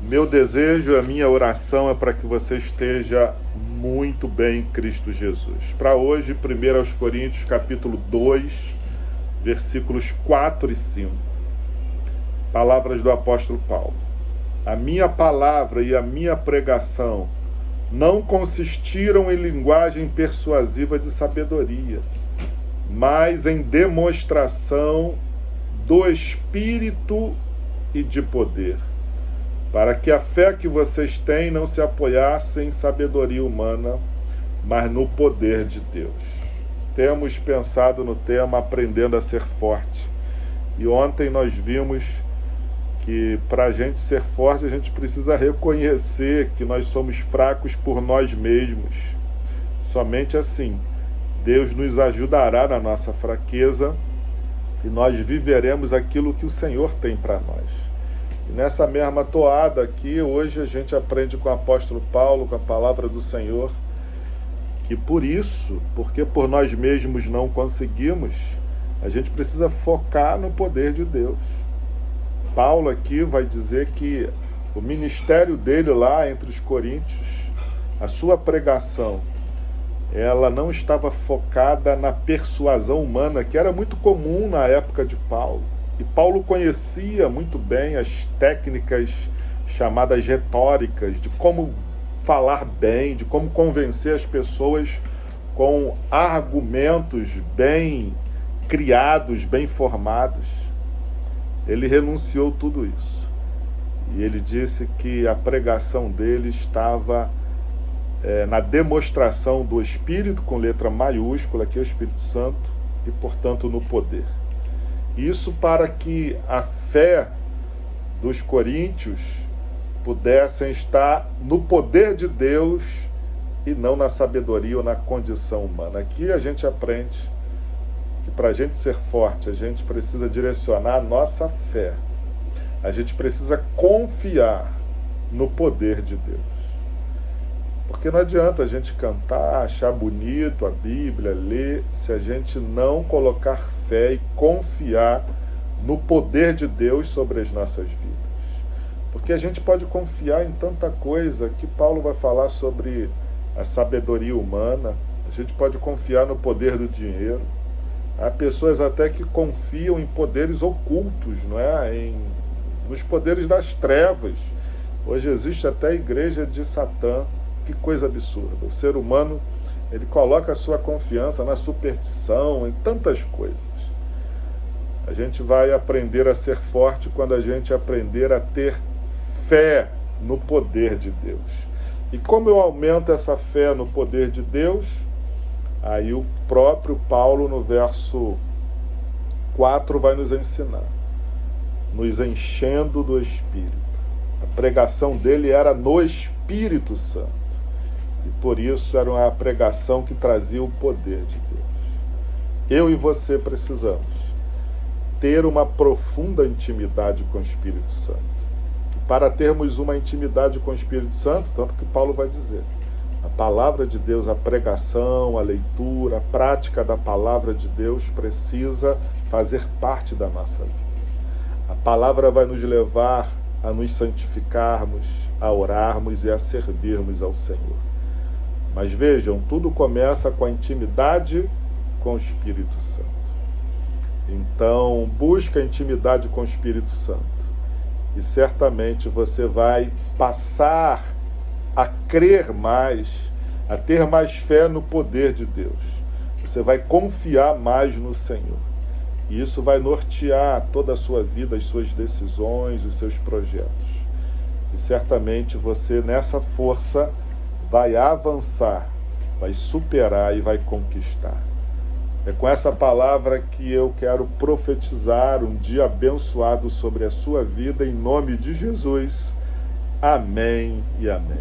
Meu desejo, a minha oração é para que você esteja muito bem em Cristo Jesus. Para hoje, 1 Coríntios capítulo 2, versículos 4 e 5. Palavras do apóstolo Paulo. A minha palavra e a minha pregação não consistiram em linguagem persuasiva de sabedoria, mas em demonstração do Espírito e de poder, para que a fé que vocês têm não se apoiasse em sabedoria humana, mas no poder de Deus. Temos pensado no tema Aprendendo a Ser Forte. E ontem nós vimos que para a gente ser forte, a gente precisa reconhecer que nós somos fracos por nós mesmos. Somente assim, Deus nos ajudará na nossa fraqueza e nós viveremos aquilo que o Senhor tem para nós. E nessa mesma toada aqui, hoje a gente aprende com o apóstolo Paulo, com a palavra do Senhor, que por isso, porque por nós mesmos não conseguimos, a gente precisa focar no poder de Deus. Paulo aqui vai dizer que o ministério dele lá entre os coríntios, a sua pregação, ela não estava focada na persuasão humana, que era muito comum na época de Paulo. E Paulo conhecia muito bem as técnicas chamadas retóricas, de como falar bem, de como convencer as pessoas com argumentos bem criados, bem formados. Ele renunciou tudo isso. E ele disse que a pregação dele estava na demonstração do Espírito, com letra maiúscula, que é o Espírito Santo, e portanto no poder. Isso para que a fé dos coríntios pudessem estar no poder de Deus e não na sabedoria ou na condição humana. Aqui a gente aprende que para a gente ser forte, a gente precisa direcionar a nossa fé. A gente precisa confiar no poder de Deus. Porque não adianta a gente cantar, achar bonito a Bíblia, ler, se a gente não colocar fé e confiar no poder de Deus sobre as nossas vidas. Porque a gente pode confiar em tanta coisa, que Paulo vai falar sobre a sabedoria humana, a gente pode confiar no poder do dinheiro. Há pessoas até que confiam em poderes ocultos, não é? Nos poderes das trevas. Hoje existe até a igreja de Satã. Que coisa absurda. O ser humano, ele coloca a sua confiança na superstição, em tantas coisas. A gente vai aprender a ser forte quando a gente aprender a ter fé no poder de Deus. E como eu aumento essa fé no poder de Deus? Aí o próprio Paulo, no verso 4, vai nos ensinar. Nos enchendo do Espírito. A pregação dele era no Espírito Santo. E por isso era uma pregação que trazia o poder de Deus. Eu e você precisamos ter uma profunda intimidade com o Espírito Santo. E para termos uma intimidade com o Espírito Santo, tanto que Paulo vai dizer, a palavra de Deus, a pregação, a leitura, a prática da palavra de Deus precisa fazer parte da nossa vida. A palavra vai nos levar a nos santificarmos, a orarmos e a servirmos ao Senhor. Mas vejam, tudo começa com a intimidade com o Espírito Santo. Então, busca a intimidade com o Espírito Santo. E certamente você vai passar a crer mais, a ter mais fé no poder de Deus. Você vai confiar mais no Senhor. E isso vai nortear toda a sua vida, as suas decisões, os seus projetos. E certamente você, nessa força, vai avançar, vai superar e vai conquistar. É com essa palavra que eu quero profetizar um dia abençoado sobre a sua vida, em nome de Jesus. Amém e amém.